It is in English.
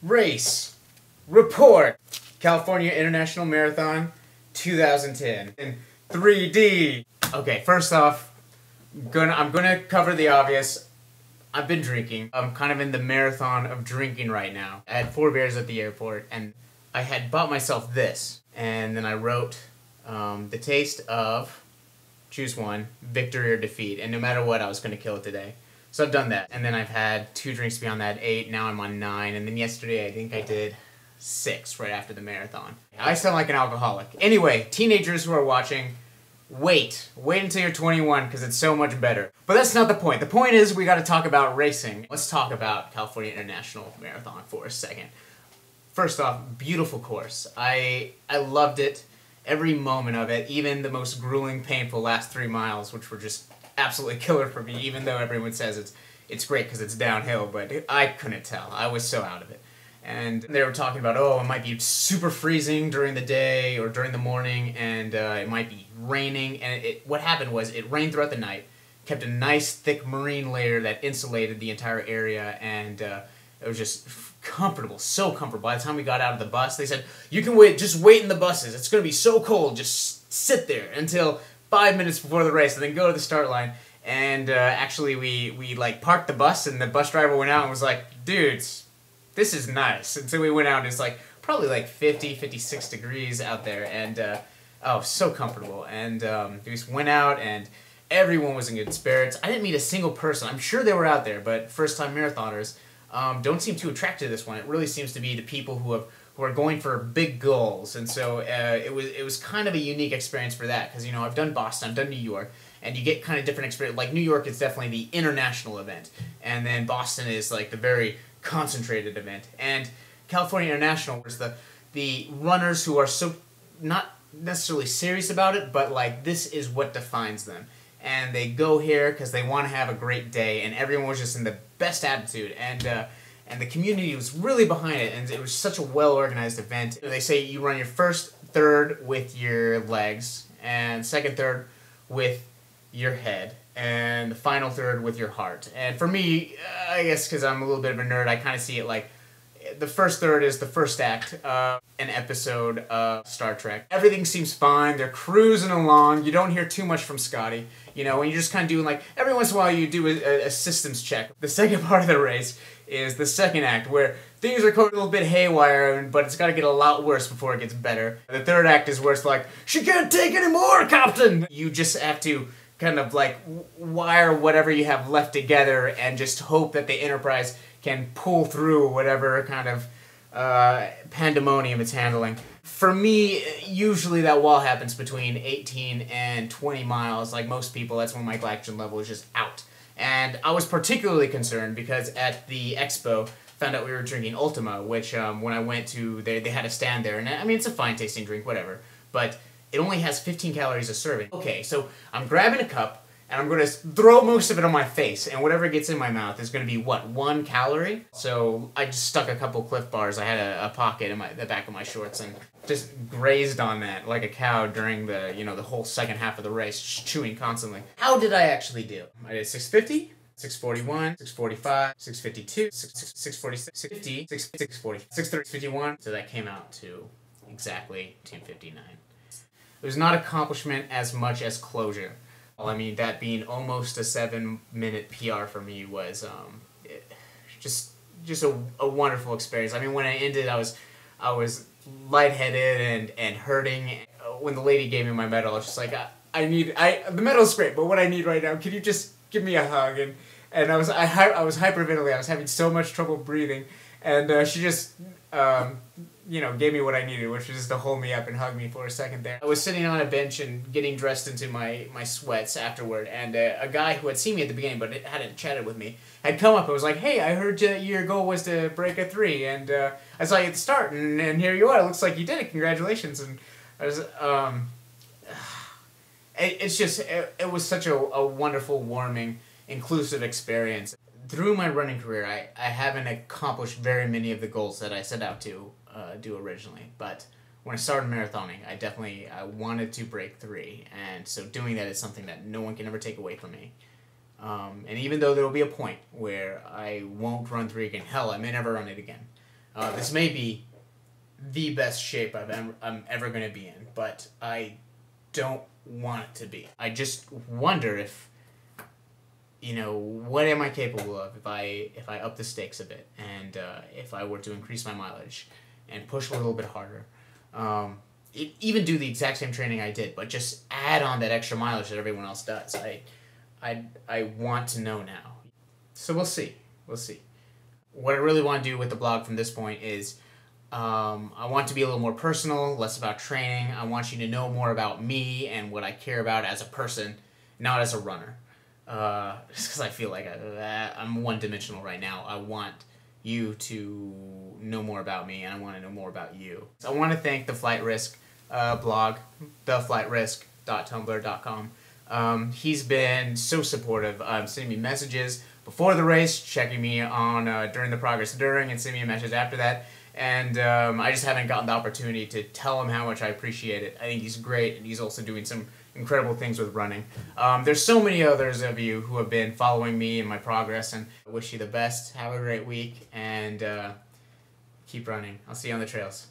Race. Report. California International Marathon 2010 in 3D. Okay, first off, I'm gonna cover the obvious. I've been drinking. I'm kind of in the marathon of drinking right now. I had 4 beers at the airport, and I had bought myself this. And then I wrote the taste of, choose one, victory or defeat. And no matter what, I was going to kill it today. So I've done that. And then I've had 2 drinks beyond that, 8. Now I'm on 9. And then yesterday, I think I did 6 right after the marathon. I sound like an alcoholic. Anyway, teenagers who are watching, wait until you're 21 because it's so much better. But that's not the point. The point is we got to talk about racing. Let's talk about California International Marathon for a second. First off, beautiful course. I loved it, every moment of it, even the most grueling, painful last 3 miles, which were just absolutely killer for me, even though everyone says it's great because it's downhill, but I couldn't tell. I was so out of it. And they were talking about, oh, it might be super freezing during the day or during the morning, and it might be raining. And what happened was it rained throughout the night, kept a nice thick marine layer that insulated the entire area, and it was just comfortable, so comfortable. By the time we got out of the bus, they said, you can wait, just wait in the buses. It's going to be so cold, just sit there until 5 minutes before the race, and then go to the start line. And actually, we like parked the bus, and the bus driver went out and was like, dudes, this is nice. And so we went out, and it's like probably like 50, 56 degrees out there, and oh, so comfortable. And we just went out, and everyone was in good spirits. I didn't meet a single person. I'm sure they were out there, but first-time marathoners don't seem too attracted to this one. It really seems to be the people who are going for big goals, and so it was kind of a unique experience for that, because I've done Boston, I've done New York, and you get kind of different experience. Like New York is definitely the international event, and then Boston is like the very concentrated event, and California International is the runners who are so not necessarily serious about it, but like this is what defines them. And they go here because they want to have a great day, and everyone was just in the best attitude, and the community was really behind it, and it was such a well-organized event. They say you run your first third with your legs, and second third with your head, and the final third with your heart. And for me, I guess because I'm a little bit of a nerd, I kind of see it like the first third is the first act of an episode of Star Trek. Everything seems fine. They're cruising along. You don't hear too much from Scotty. And you're just kind of doing like, every once in a while you do a systems check. The second part of the race is the second act, where things are going a little bit haywire, but it's got to get a lot worse before it gets better. The third act is where it's like, she can't take any more, Captain! You just have to kind of like wire whatever you have left together and just hope that the Enterprise can pull through whatever kind of pandemonium it's handling. For me, usually that wall happens between 18 and 20 miles. Like most people, that's when my glycogen level is just out. And I was particularly concerned because at the expo, found out we were drinking Ultima, which when I went to, they had a stand there. And I mean, it's a fine tasting drink, whatever. But it only has 15 calories a serving. Okay, so I'm grabbing a cup, and I'm going to throw most of it on my face, and whatever gets in my mouth is going to be, what, 1 calorie? So I just stuck a couple Cliff Bars. I had a pocket in the back of my shorts, and just grazed on that like a cow during the, the whole second half of the race, just chewing constantly. How did I actually do? I did 650, 641, 645, 652, 646, 650, 640, 651. So that came out to exactly 259. It was not accomplishment as much as closure. I mean, that being almost a 7-minute PR for me was just a wonderful experience. I mean, when I ended, I was lightheaded and hurting. When the lady gave me my medal, I was just like, the medal's great, but what I need right now, can you just give me a hug? And I was hyperventilating. I was having so much trouble breathing, and she just gave me what I needed, which was just to hold me up and hug me for a second there. I was sitting on a bench and getting dressed into my sweats afterward, and a guy who had seen me at the beginning but hadn't chatted with me had come up and was like, hey, I heard your goal was to break a 3, and I saw you at the start, and here you are. It looks like you did it. Congratulations. And I was, it was such a wonderful, warming, inclusive experience. Through my running career, I haven't accomplished very many of the goals that I set out to do originally, but when I started marathoning, I wanted to break 3, and so doing that is something that no one can ever take away from me. And even though there will be a point where I won't run 3 again, hell, I may never run it again, This may be the best shape I'm ever going to be in, but I don't want it to be. I just wonder if, what am I capable of if I up the stakes a bit, and if I were to increase my mileage and push a little bit harder. Even do the exact same training I did, but just add on that extra mileage that everyone else does. I want to know now. So we'll see. We'll see. What I really want to do with the blog from this point is I want to be a little more personal, less about training. I want you to know more about me and what I care about as a person, not as a runner. Just because I feel like I'm one-dimensional right now. I want you to know more about me, and I want to know more about you. So I want to thank the Flight Risk blog, theflightrisk.tumblr.com. He's been so supportive, sending me messages before the race, checking me on during the progress during, and sending me a message after that. And I just haven't gotten the opportunity to tell him how much I appreciate it. I think he's great, and he's also doing some incredible things with running. There's so many others of you who have been following me and my progress, and I wish you the best. Have a great week, and keep running. I'll see you on the trails.